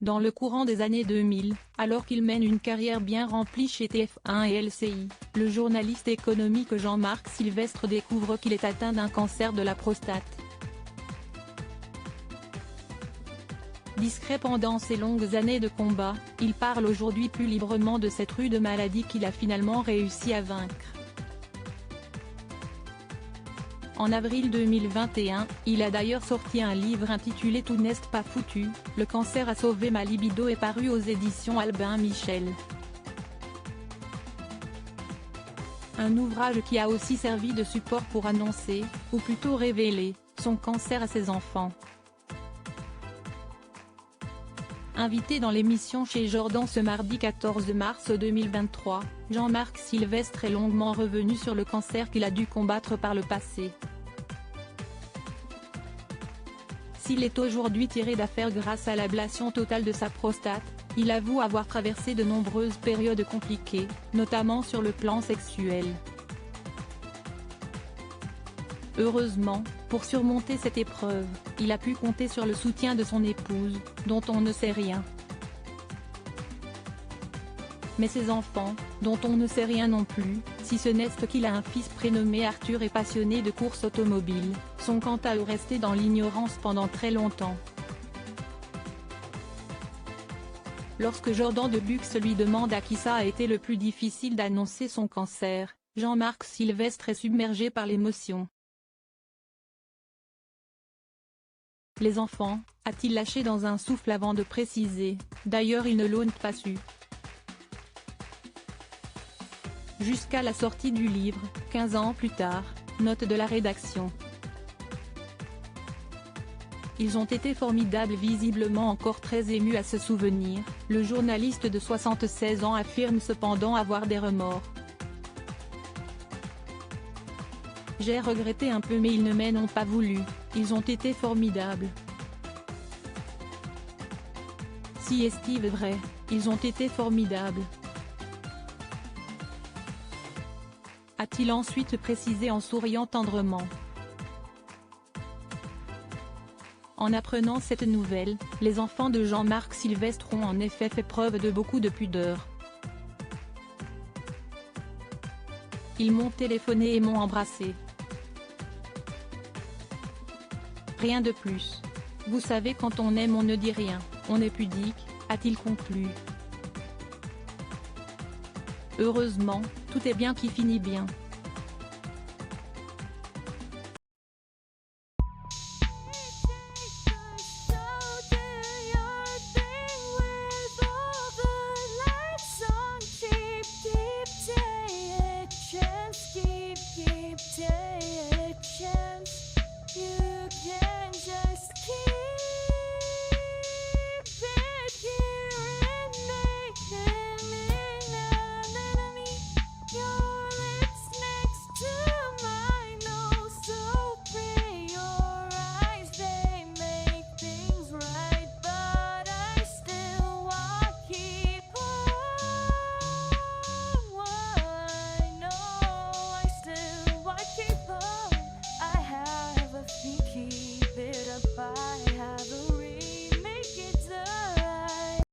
Dans le courant des années 2000, alors qu'il mène une carrière bien remplie chez TF1 et LCI, le journaliste économique Jean-Marc Sylvestre découvre qu'il est atteint d'un cancer de la prostate. Discret pendant ses longues années de combat, il parle aujourd'hui plus librement de cette rude maladie qu'il a finalement réussi à vaincre. En avril 2021, il a d'ailleurs sorti un livre intitulé Tout n'est pas foutu, le cancer a sauvé ma libido et paru aux éditions Albin Michel. Un ouvrage qui a aussi servi de support pour annoncer, ou plutôt révéler, son cancer à ses enfants. Invité dans l'émission Chez Jordan ce mardi 14 mars 2023, Jean-Marc Sylvestre est longuement revenu sur le cancer qu'il a dû combattre par le passé. S'il est aujourd'hui tiré d'affaire grâce à l'ablation totale de sa prostate, il avoue avoir traversé de nombreuses périodes compliquées, notamment sur le plan sexuel. Heureusement, pour surmonter cette épreuve, il a pu compter sur le soutien de son épouse, dont on ne sait rien. Mais ses enfants, dont on ne sait rien non plus, si ce n'est qu'il a un fils prénommé Arthur et passionné de course automobile, sont quant à eux restés dans l'ignorance pendant très longtemps. Lorsque Jordan de Bucks lui demande à qui ça a été le plus difficile d'annoncer son cancer, Jean-Marc Sylvestre est submergé par l'émotion. Les enfants, a-t-il lâché dans un souffle avant de préciser, d'ailleurs ils ne l'ont pas su. Jusqu'à la sortie du livre, 15 ans plus tard, note de la rédaction. Ils ont été formidables. Visiblement encore très ému à ce souvenir, le journaliste de 76 ans affirme cependant avoir des remords. J'ai regretté un peu mais ils ne m'en ont pas voulu, ils ont été formidables. Si est-il vrai, ils ont été formidables. A-t-il ensuite précisé en souriant tendrement. En apprenant cette nouvelle, les enfants de Jean-Marc Sylvestre ont en effet fait preuve de beaucoup de pudeur. Ils m'ont téléphoné et m'ont embrassé. Rien de plus. Vous savez quand on aime on ne dit rien, on est pudique, a-t-il conclu. Heureusement, tout est bien qui finit bien.